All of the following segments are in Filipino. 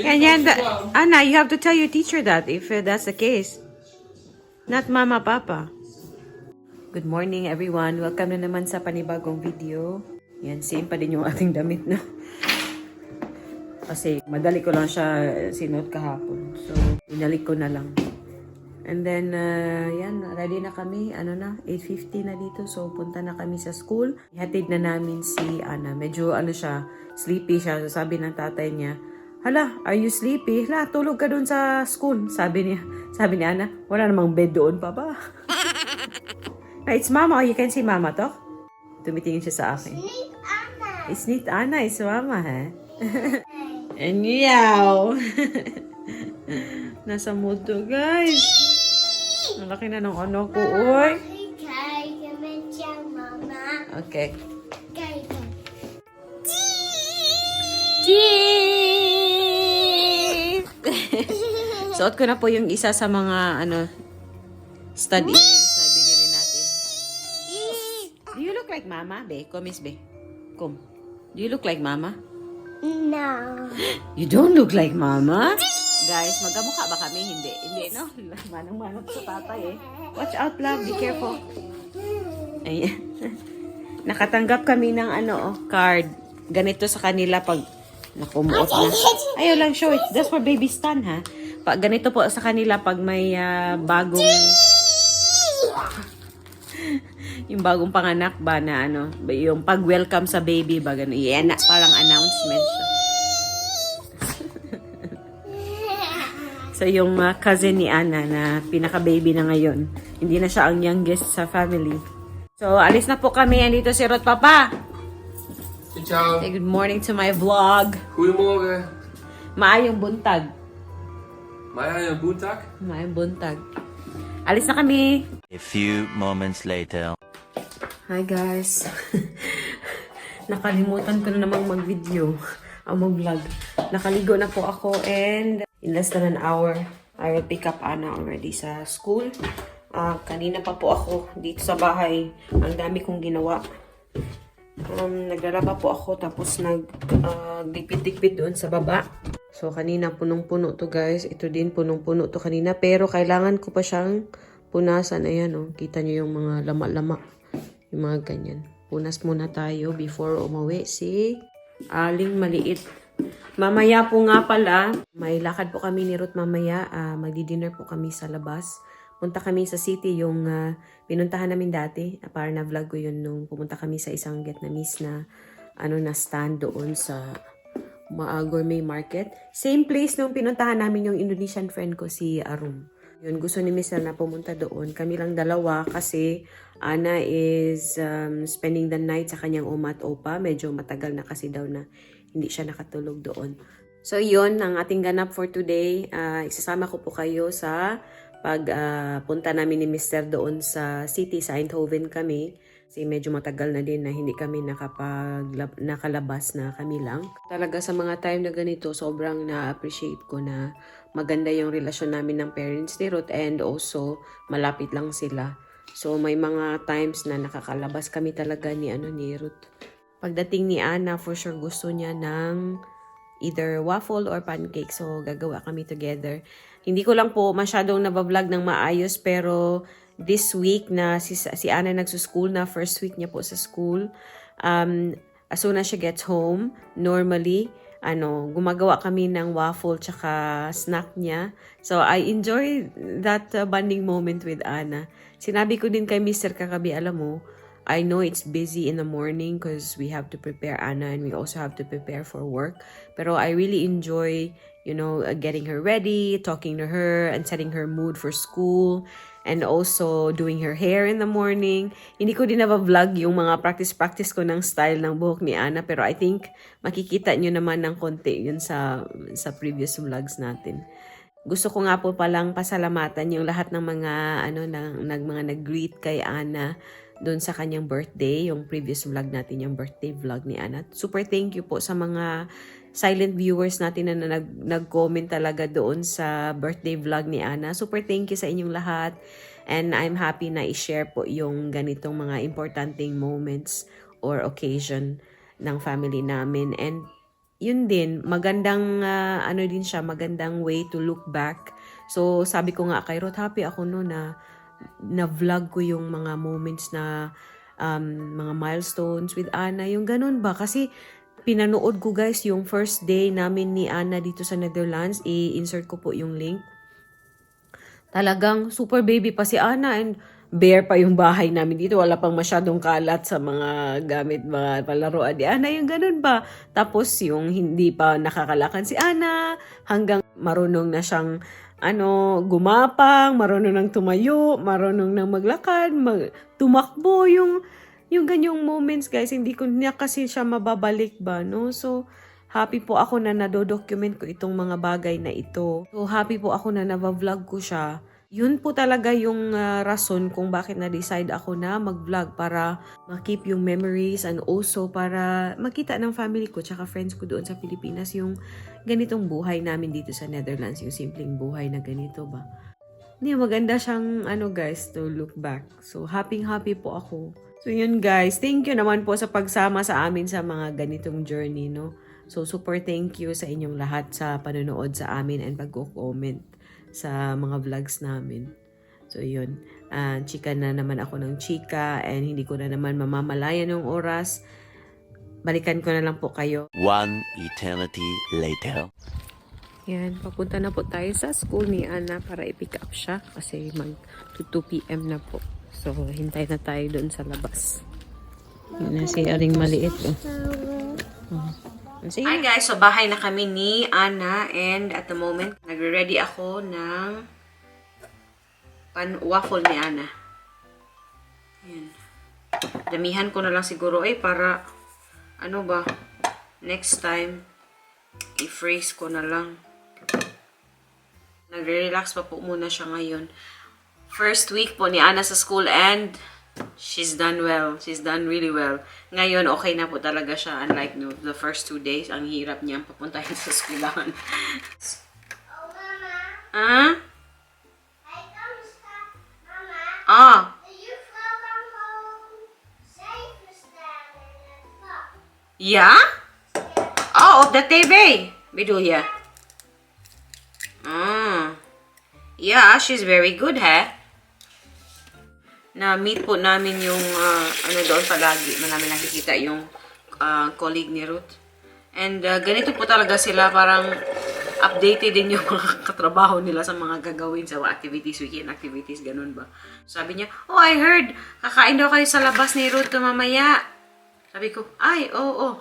Ganyan, Anna, you have to tell your teacher that if that's the case. Not mama, papa. Good morning, everyone. Welcome na naman sa panibagong video. Yan, same pa din yung ating damit, no? Kasi madali ko lang siya sinuot kahapon. So, inalik ko na lang. And then, yan, ready na kami. 8:50 na dito. So, punta na kami sa school. Ihatid na namin si Anna. Medyo, sleepy siya. So, sabi ng tatay niya, hala, are you sleepy? Hala, tulog ka dun sa school. Sabi ni Anna, wala namang bed doon, papa. It's mama. You can see mama, to? Tumitingin siya sa akin. It's neat Anna. It's mama, ha? And meow. Nasa mood to, guys. Ang laki na ng ano ko, oy. Okay. Suot ko na po yung isa sa mga, stud earrings na binili natin. Do you look like mama, be? Come, Miss Be. Come. Do you look like mama? No. You don't look like mama? Guys, magkamukha ba kami? Hindi, no? Manong-manong sa tatay, eh. Watch out, love. Be careful. Ayan. Nakatanggap kami ng card. Ganito sa kanila pag nakumuot na. Ayaw lang, show it. That's for baby Stan, ha? Pag ganito po sa kanila pag may bagong yung bagong panganak ba na yung pag-welcome sa baby ba gano'n. Yan, parang announcement siya. So, yung cousin ni Anna na pinaka-baby na ngayon, hindi na siya ang youngest sa family. So, alis na po kami. Andito si Rot Papa. Ciao. Say good morning to my vlog. Goedemorgen. Maayong buntag. Maayong buntag? Maayong buntag. Alis na kami. A few moments later. Hi guys. Nakalimutan ko na namang mag-video. Mag-vlog. Nakaligo na po ako and in less than an hour, I will pick up Anna already sa school. Kanina pa po ako dito sa bahay. Ang dami kong ginawa. Naglalaba po ako tapos nagdikpit-dikpit doon sa baba. So kanina punong-puno to guys. Ito din punong-puno to kanina. Pero kailangan ko pa siyang punasan. Ayan oh. Kita nyo yung mga lama-lama. Yung mga ganyan. Punas muna tayo before umuwi si Aling Maliit. Mamaya po nga pala, may lakad po kami ni Ruth mamaya. Magdi-dinner po kami sa labas. Punta kami sa city, yung pinuntahan namin dati. Para na-vlog ko yun nung pumunta kami sa isang Vietnamese na na stand doon sa gourmet market. Same place nung pinuntahan namin yung Indonesian friend ko, si Arum. Yun, gusto ni Mr. na pumunta doon. Kami lang dalawa kasi Anna is spending the night sa kanyang oma at opa. Medyo matagal na kasi daw na hindi siya nakatulog doon. So yun, ang ating ganap for today. Isasama ko po kayo sa pagpunta namin ni Mr. doon sa city, sa Eindhoven kami. Kasi medyo matagal na din na hindi kami nakalabas na kami lang. Talaga sa mga time na ganito, sobrang na-appreciate ko na maganda yung relasyon namin ng parents ni Ruth and also malapit lang sila. So may mga times na nakakalabas kami talaga ni Ruth. Pagdating ni Anna, for sure gusto niya ng either waffle or pancake. So gagawa kami together. Hindi ko lang po masyadong nabablog ng maayos pero this week na si Anna nagsuschool na, first week niya po sa school. As soon as she gets home, normally, gumagawa kami ng waffle tsaka snack niya. So, I enjoy that bonding moment with Anna. Sinabi ko din kay Mr. kagabi, alam mo, I know it's busy in the morning because we have to prepare Anna and we also have to prepare for work. Pero I really enjoy, getting her ready, talking to her, and setting her mood for school. And also doing her hair in the morning. Hindi ko din na-vlog yung mga practice ko ng style ng buhok ni Anna. Pero I think makikita nyo naman ng konti yun sa previous vlogs natin. Gusto ko nga po palang pasalamatan yung lahat ng mga, mga nag-greet kay Anna doon sa kanyang birthday. Yung previous vlog natin, yung birthday vlog ni Anna. Super thank you po sa mga silent viewers natin na nag-comment talaga doon sa birthday vlog ni Anna. Super thank you sa inyong lahat. And I'm happy na i-share po yung ganitong mga importanteng moments or occasion ng family namin. And yun din, magandang, ano din siya, magandang way to look back. So, sabi ko nga kay Ruth, happy ako no na vlog ko yung mga moments na mga milestones with Anna. Yung ganun ba? Kasi pinanood ko guys yung first day namin ni Anna dito sa Netherlands. I-insert ko po yung link. Talagang super baby pa si Anna and bare pa yung bahay namin dito. Wala pang masyadong kalat sa mga gamit, mga palaruan ni Anna. Yung ganun ba? Tapos yung hindi pa nakakalakan si Anna hanggang marunong na siyang gumapang, marunong nang tumayo, marunong nang maglakad, tumakbo, yung ganyang moments guys, hindi ko niya kasi siya mababalik ba, no? So, happy po ako na nadodocument ko itong mga bagay na ito. So, happy po ako na nabavlog ko siya. Yun po talaga yung rason kung bakit na-decide ako na mag-vlog para ma-keep yung memories and also para makita ng family ko tsaka friends ko doon sa Pilipinas yung ganitong buhay namin dito sa Netherlands, yung simpleng buhay na ganito ba. Hindi, maganda siyang guys to look back. So, happy po ako. So, yun guys, thank you naman po sa pagsama sa amin sa mga ganitong journey, no? So, super thank you sa inyong lahat sa panonood sa amin and pag-comment sa mga vlogs namin. So, yun. Chika na naman ako ng chika and hindi ko na naman mamamalayan ng oras. Balikan ko na lang po kayo. One eternity later. Yan, papunta na po tayo sa school ni Anna para i-pick up siya kasi mag 2 p.m. na po. So, hintay na tayo doon sa labas. Yun na si Aring maliit. Hi guys, so bahay na kami ni Anna and at the moment, nagre-ready ako ng waffle ni Anna. Yan. Damihan ko na lang siguro para next time, i-freeze ko na lang. Nagre-relax pa po muna siya ngayon. First week po ni Anna sa school and she's done well. She's done really well. Ngayon, okay na po talaga siya. Unlike the first 2 days, ang hirap niyang papuntahin sa skulahan. Oh, Mama. Ah? I come stop. Mama. Ah. You come home safe than in the book. Yeah? Oh, of the TV. Bidulia. Yeah, she's very good, ha? Na-meet po namin yung, doon palagi. Namin nakikita yung colleague ni Ruth. And ganito po talaga sila, parang updated din yung mga katrabaho nila sa mga gagawin sa activities, weekend activities, ganun ba. Sabi niya, oh, I heard, kakain daw kayo sa labas ni Ruth mamaya. Sabi ko, ay, oo.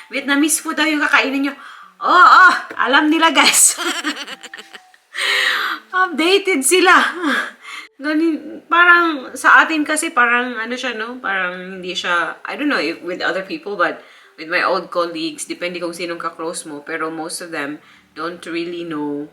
Vietnamese food daw yung kakainin nyo. Oo, alam nila guys. Updated sila. Parang sa atin kasi parang siya, no? Parang hindi siya, I don't know if with other people, but with my old colleagues, depende kung sinong ka-close mo, pero most of them don't really know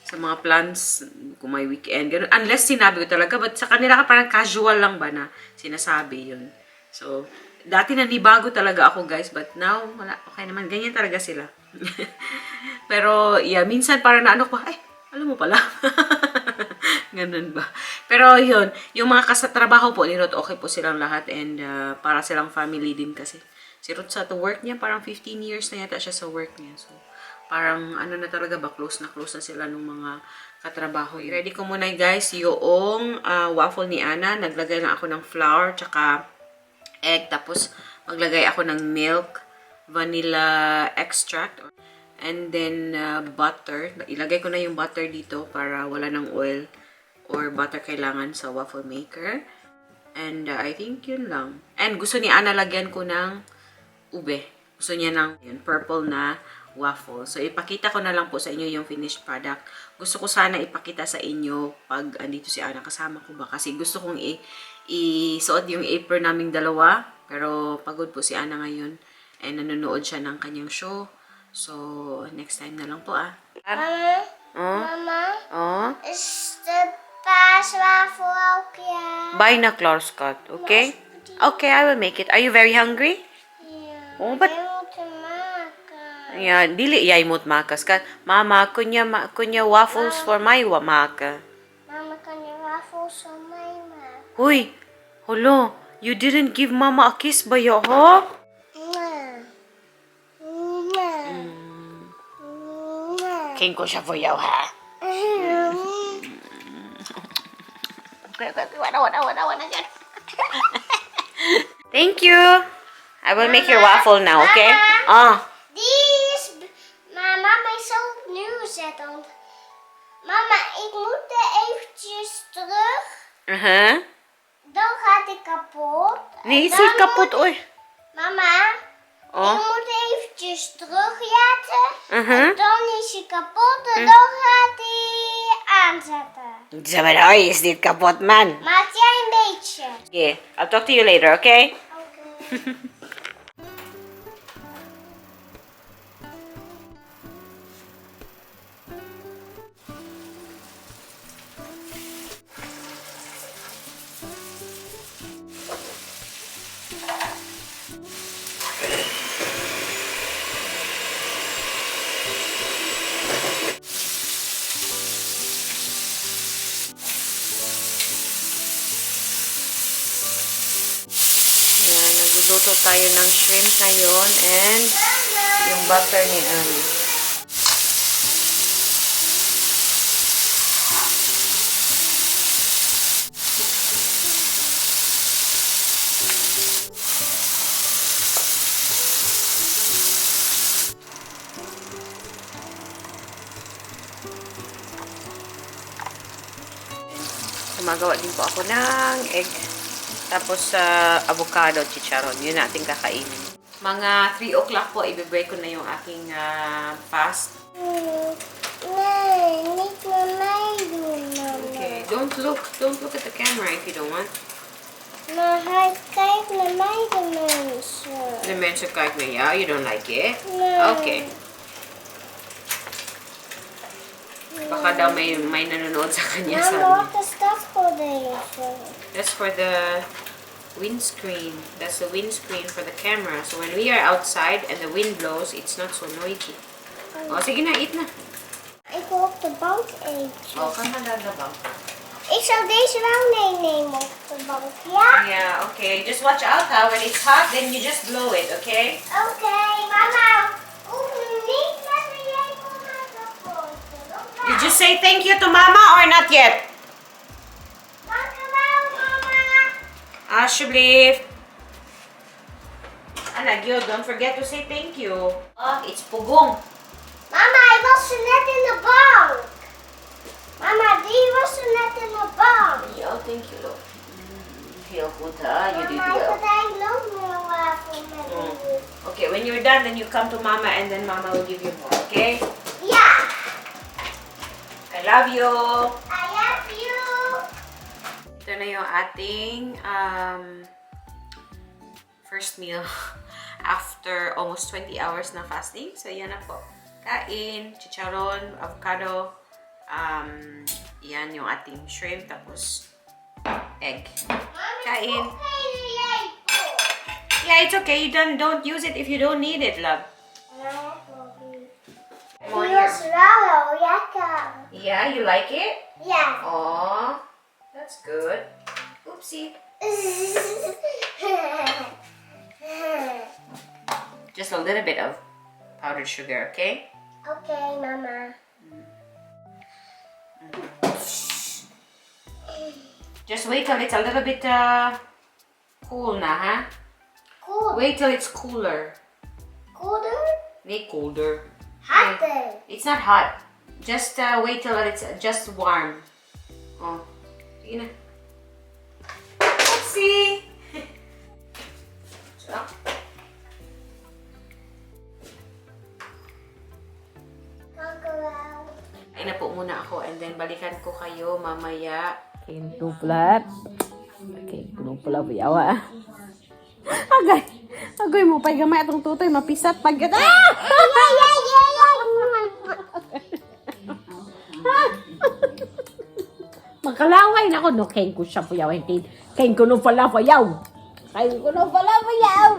sa mga plans kung may weekend, ganun. Unless sinabi ko talaga, but sa kanila parang casual lang ba na sinasabi yun. So, dati nanibago talaga ako guys, but now, wala, okay naman, ganyan talaga sila. Pero, yeah, minsan parang ko, ay, alam mo pala. Ganun ba? Pero yun, yung mga kasatrabaho po ni Ruth, okay po silang lahat and para silang family din kasi. Si Ruth sa work niya, parang 15 years na yata siya sa work niya. So, parang na talaga ba, close na sila ng mga katrabaho. Ready ko muna guys yung waffle ni Anna. Naglagay lang ako ng flour, tsaka egg, tapos maglagay ako ng milk, vanilla extract, and then butter. Ilagay ko na yung butter dito para wala ng oil or butter kailangan sa waffle maker. And I think yun lang. And gusto ni Anna lagyan ko ng ube. Gusto niya ng purple na waffle. So ipakita ko na lang po sa inyo yung finished product. Gusto ko sana ipakita sa inyo pag andito si Anna kasama ko ba. Kasi gusto kong isuot yung apron naming dalawa. Pero pagod po si Anna ngayon. And nanonood siya ng kanyang show. So, next time na lang po Mama, is the past waffle okay? Buy na Claus Scott, okay? Okay, I will make it. Are you very hungry? Yeah. Oh, but... I want to make Yeah, dili yay mo't makas ka. Mama, kunya waffles for my maka. Mama, can you waffles on my mouth? Huy, holo, you didn't give Mama a kiss ba yo, ho? No. King ko siya for you, ha? Okay, wala dyan. Thank you. I will make your waffle now, okay? Oh. Mama is zo nieuw zetten. Mama, ik moet er eventjes terug. Dan gaat hij kapot. Nee, En is dan niet kapot, moet- oei. Mama, Oh. ik moet eventjes terugzetten. Mhm. En dan is hij kapot en dan gaat hij aanzetten. Sabi na, oy, is dit kapot, man? Maak jij een beetje. Okay, I'll talk to you later, okay? Oké. Yan, nagluluto tayo ng shrimp ngayon and yung butter ni Ami. Gumagawa din po ako ng egg. Tapos avocado, chicharon. Yun natin kakainin. Mga 3 o'clock po, i-break ko na yung aking fast. Nee, niet met mij doen, mama. Okay, don't look at the camera if you don't want. Maar hij kijkt naar mij, de mensen. De mensen kijken naar jou, you don't like it? Nee. Okay. Baka daw may nanonood sa kanya Mama, sa wat is dat voor deze? That's for the windscreen. That's the windscreen for the camera. So when we are outside and the wind blows, it's not so noisy. Oh, sige na, eat na. Ik wil op de bank eten. Oh, kan na dadabang. Ik zal deze wel meenemen op de bank, ja? Yeah, okay. Just watch out, ha. When it's hot, then you just blow it, okay? Oké, mama. Hoef niet met de lepel naar de poten. Did you say thank you to Mama or not yet? Dankjewel, mama. Alsjeblieft. Anak, yo, don't forget to say thank you. Oh, it's pugong. Mama, hij was er net in de bank. Mama, die was er net in de bank. Yo, thank you, Lo. Heel goed, ha? You did Mama, ik well. had eigenlijk nog meer wafel met me. Okay, when you're done, then you come to Mama and then Mama will give you more, okay? Ja, I love you. I love you. Ito na yung ating first meal after almost 20 hours na fasting. So, yan na po. Kain, chicharon, avocado, yan yung ating shrimp, tapos egg. Kain. Yeah, it's okay. You don't use it if you don't need it, love. Die was wel heel lekker. Yeah, you like it? Ja. Aw, that's good. Oopsie. Just a little bit of powdered sugar, okay? Oké, mama. Just wait till it's a little bit cool na, huh? Cool. Wait till it's cooler. Colder? Make colder. Hotter. It's not hot. Just wait till it's just warm. Oh, sige na. Oopsie! So, Dankjewel. ay na po muna ako and then balikan ko kayo mamaya. Kinuplat. Okay, kinuplat po yawa. Agay! Agay mo, pa'y gamay atong tutoy, mapisat pag... Ah! Magkalaway na ako. No, kain ko siya po yaw. Kain ko no pala po yaw. Kain ko no pala po yaw.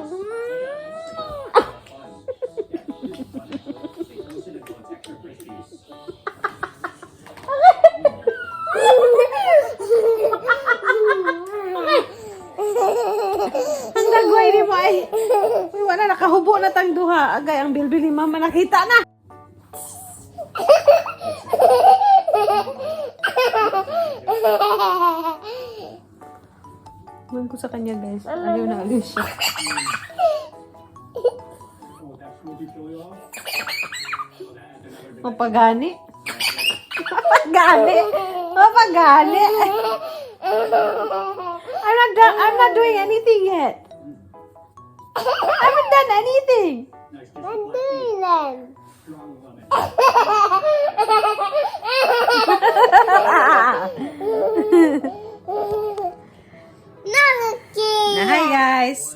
Ang dagway ni mo ay. Uy, wala, nakahubo na tang duha. Agay, ang bilbil ni mama nakita na. Huwag ko sa kanya, guys. Aliw na aliw siya. Mapagani. Mapagani. Mapagani. I'm not doing anything yet. I haven't done anything. I'm doing them. Naki. Hi, guys.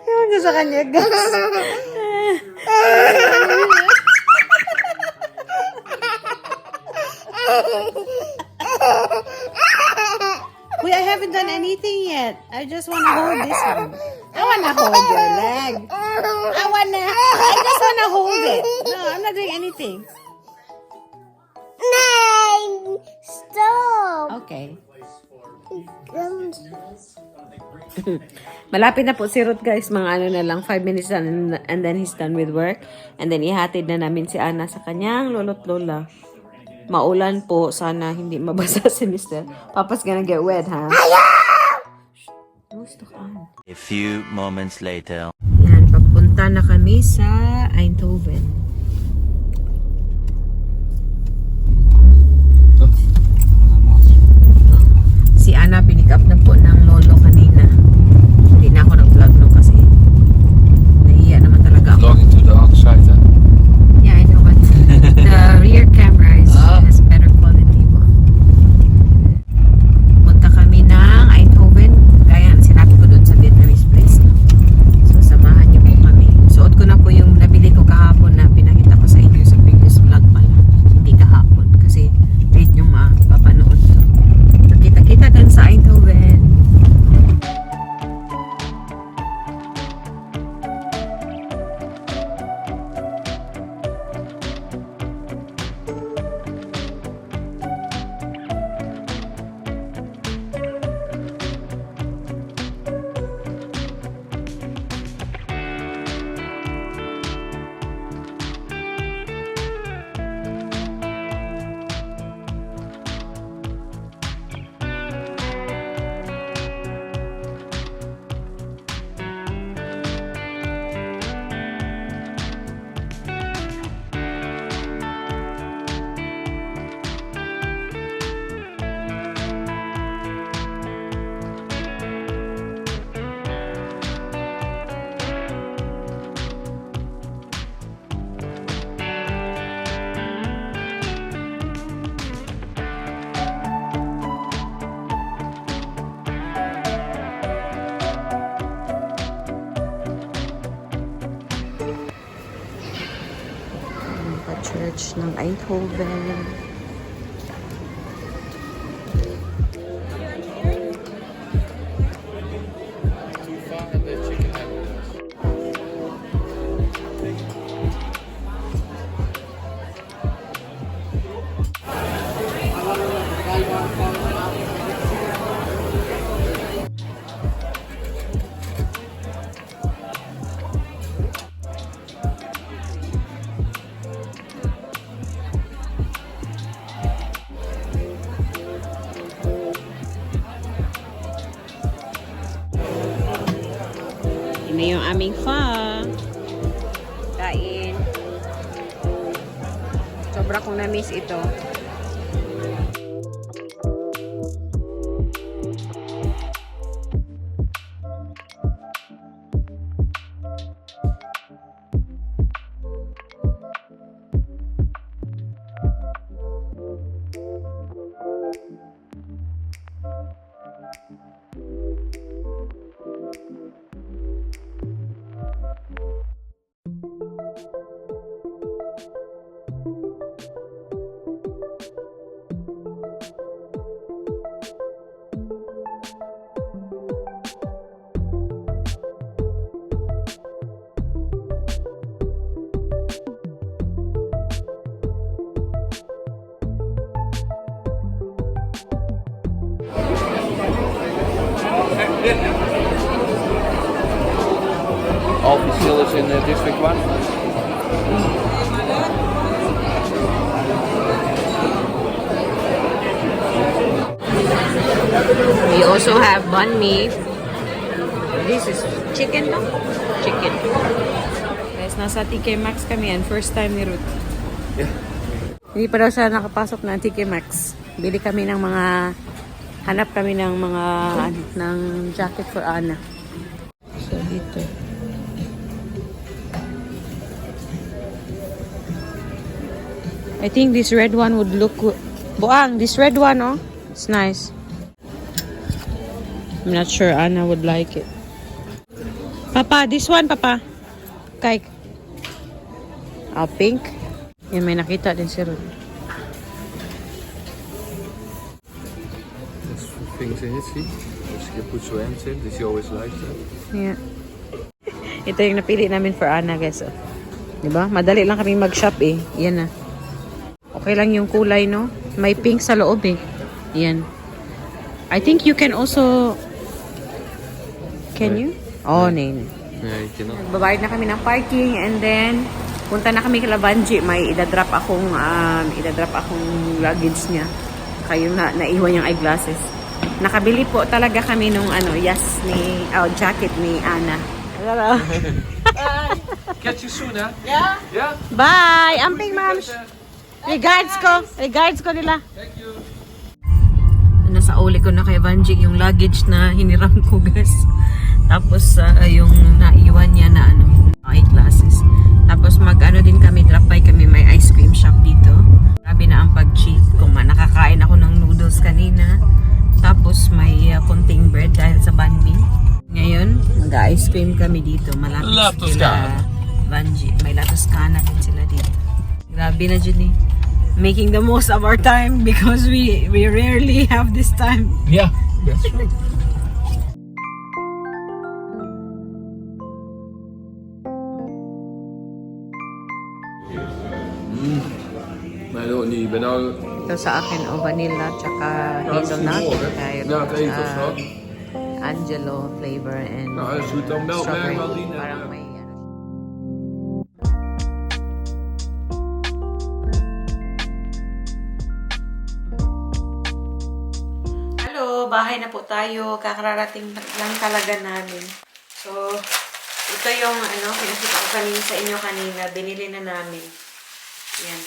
Ewan ko sa kanya, guys. Wait, I haven't done anything yet. I just want to hold this one. I want to hold your leg. I just want to hold it. No, I'm not doing anything. Nine. Stop. Okay. Malapit na po si Ruth, guys. Mga ano na lang, 5 minutes na, and then he's done with work. And then ihatid na namin si Ana sa kanyang lolo't lola. Maulan po. Sana hindi mabasa si Mr. Papa's gonna get wet, ha? A few moments later. Yan, papunta na kami sa Eindhoven. Si Ana pinick up na po ng lolo kanina. Hindi na ako nag-vlog no kasi nahiya naman talaga ako. Vlogging to the other side, huh? Yeah, I know, but the rear camera has better quality po. Punta kami ng Eindhoven. Gaya ang sinabi ko doon sa Vietnamese place. No? So, samahan niyo po kami. Suot ko na po yung nabili ko kahapon na pinakita ko sa inyo sa previous vlog pala. Hindi kahapon kasi late yung mapapanood to. So, kita-kita dun sa Eindhoven. Church ng Eindhoven. Ito yung aming pho. Kain. Sobra kong na-miss ito. All the still is in District 1. We also have banh mi. This is chicken to? Chicken. Guys, nasa TK Maxx kami and first time ni Ruth. Yeah. Hindi pa daw siya nakapasok na TK Maxx. Bili kami ng mga, hanap kami ng mga, ng jacket for Anna. So, dito. I think this red one would look good. Buang, this red one, oh. It's nice. I'm not sure Anna would like it. Papa, this one, Papa. Kay. Ah, pink. Yan, may nakita din si Ruth. There's things in it, see? She can put your hands in. Did she always like that? Yeah. Ito yung napili namin for Anna, guys. Oh. Diba? Madali lang kami mag-shop eh. Yan na. Okay lang yung kulay, no? May pink sa loob eh. Yan. I think you can also... Can you? Oh, no. Yeah, you cannot. Nagbabayad na kami ng parking and then punta na kami kila Banji. May idadrop akong luggage niya. Kayo na naiwan yung eyeglasses. Nakabili po talaga kami nung jacket ni Anna. Hello. Catch you soon, huh? Ja. Yeah? Bye! Amping, ma'ams! Regards ko nila. Thank you. Nasa uli ko na kay Vanji yung luggage na hiniram ko, guys. Tapos yung naiwan niya na eyeglasses. Tapos din kami, drop by kami, may ice cream shop dito. Grabe na ang pag-cheat ko. Nakakain ako ng noodles kanina. Tapos may konting bread dahil sa banh mi. Ngayon, mag-ice cream kami dito. Malapit sila Vanji. May La Toscana din sila dito. Grabe na dyan eh. Making the most of our time because we rarely have this time. Yeah, that's true. Maar ook niet. Ik ben nou... Ito sa akin, vanilla, tsaka hazelnut. Kaya Ja, het eten of zo. Angelo flavor and Nou, als je het dan meldt, strawberry. wel die. Parang may Hello, bahay na po tayo. Kakararating lang talaga namin. So, ito yung pinakita ko kanina sa inyo kanina. Binili na namin. Yan.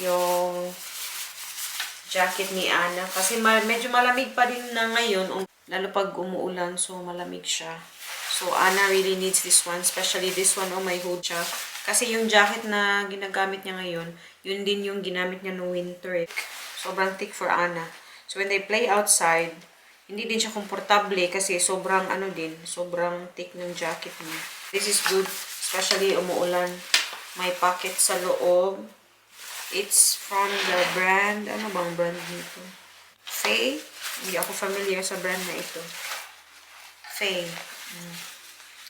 Yung jacket ni Anna. Kasi medyo malamig pa din na ngayon. Lalo pag umuulan, so malamig siya. So, Anna really needs this one. Especially this one, may hood siya. Kasi yung jacket na ginagamit niya ngayon, yun din yung ginamit niya no winter. Sobrang thick for Anna. So, when they play outside, hindi din siya komportable kasi sobrang sobrang thick ng jacket niya. This is good, especially umuulan. May pocket sa loob. It's from the brand, ano bang brand nito? Faye? Hindi ako familiar sa brand na ito. Faye.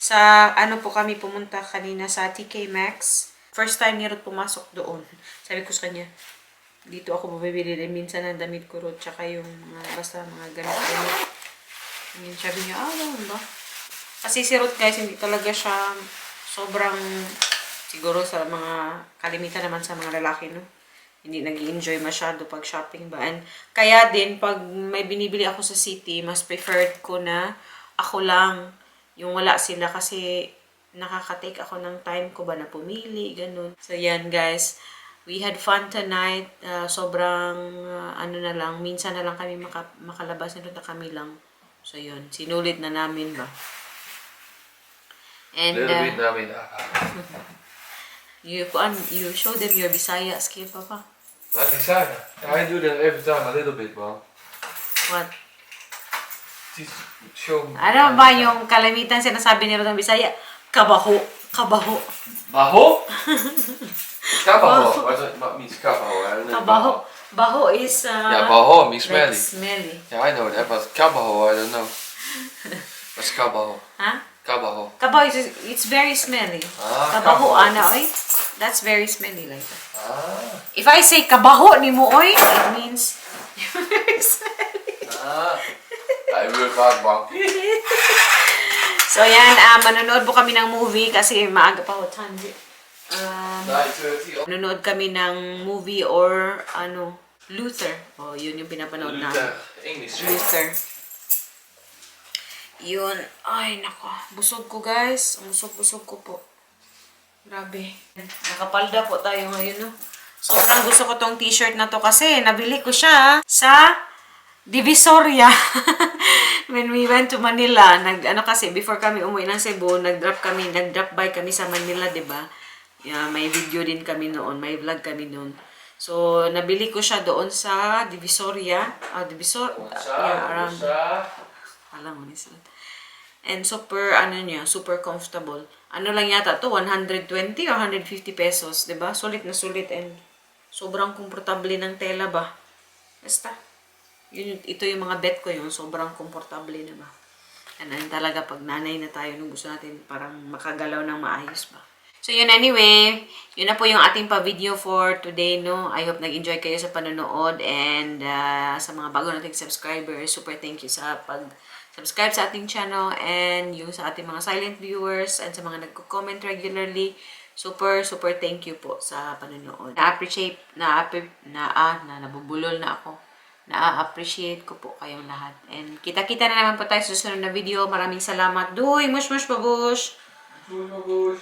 Sa po kami pumunta kanina sa TK Maxx. First time ni Ruth pumasok doon. Sabi ko sa kanya, dito ako bumibili din minsan ng damit ko, Ruth, tsaka yung basta mga gamit. Ngayon sabi niya, ganun ba? Kasi si Ruth, guys, hindi talaga siya sobrang, siguro sa mga kalimitan naman sa mga lalaki, no? Hindi nag-i-enjoy masyado pag shopping ba. And kaya din, pag may binibili ako sa city, mas preferred ko na ako lang yung wala sila kasi nakaka-take ako ng time ko ba na pumili, ganun. So, yan, guys. We had fun tonight. Sobrang, na lang, minsan na lang kami makalabas na kami lang. So, yun. Sinulit na namin ba. And, Little bit namin. you show them your Bisaya skill, Papa. Wat ik zei, I do that every time a little bit, man. What? Show. Ano ba yung kalamitan sinasabi nila ng Bisaya? Kabaho. Kabaho. Baho? Kabaho. What means kabaho? I don't know. Kabaho. Baho is... Yeah, baho means like smelly. smelly. Yeah, I know that, but kabaho, I don't know. What's kabaho? Huh? Kabaho. Kabaho is it's very smelly. Ah, Kabaho, kabaho. ana, oy. That's very smelly like that. Ah. If I say kabaho ni mo, oy, it means very smelly. Ah. I Ja, ik wil graag bang. So yan, manonood po kami ng movie kasi maaga pa ho, Tanji. Nee, 30. Manonood kami ng movie or Luther. Oh, yun yung pinapanood namin. English. Luther. Yun. Ay, nako. Busog ko, guys. Busog ko po. Grabe. Nakapalda po tayo ngayon, no? Sobrang gusto ko tong t-shirt na to kasi nabili ko siya sa Divisoria. When we went to Manila, kasi before kami umuwi ng Cebu, nag-drop by kami sa Manila, 'di ba? Yeah, may video din kami noon, may vlog kami noon. So, nabili ko siya doon sa Divisoria. Around. Alam mo nila. And super, super comfortable. Ano lang yata to, 120 or 150 pesos, 'di ba? Sulit na sulit and sobrang komportable ng tela ba? Basta. Ito yung mga bet ko yun, sobrang komportable na ba? Yan talaga pag nanay na tayo nung gusto natin parang makagalaw ng maayos ba? So yun anyway, yun na po yung ating pa-video for today, no? I hope nag-enjoy kayo sa panonood and sa mga bago nating subscribers, super thank you sa pag-subscribe sa ating channel and yung sa ating mga silent viewers and sa mga nagko-comment regularly. Super thank you po sa panonood. Nabubulol na ako. Na-appreciate ko po kayong lahat. And kita-kita na naman po tayo sa susunod na video. Maraming salamat. Duy, mush, babush! Doei, babush.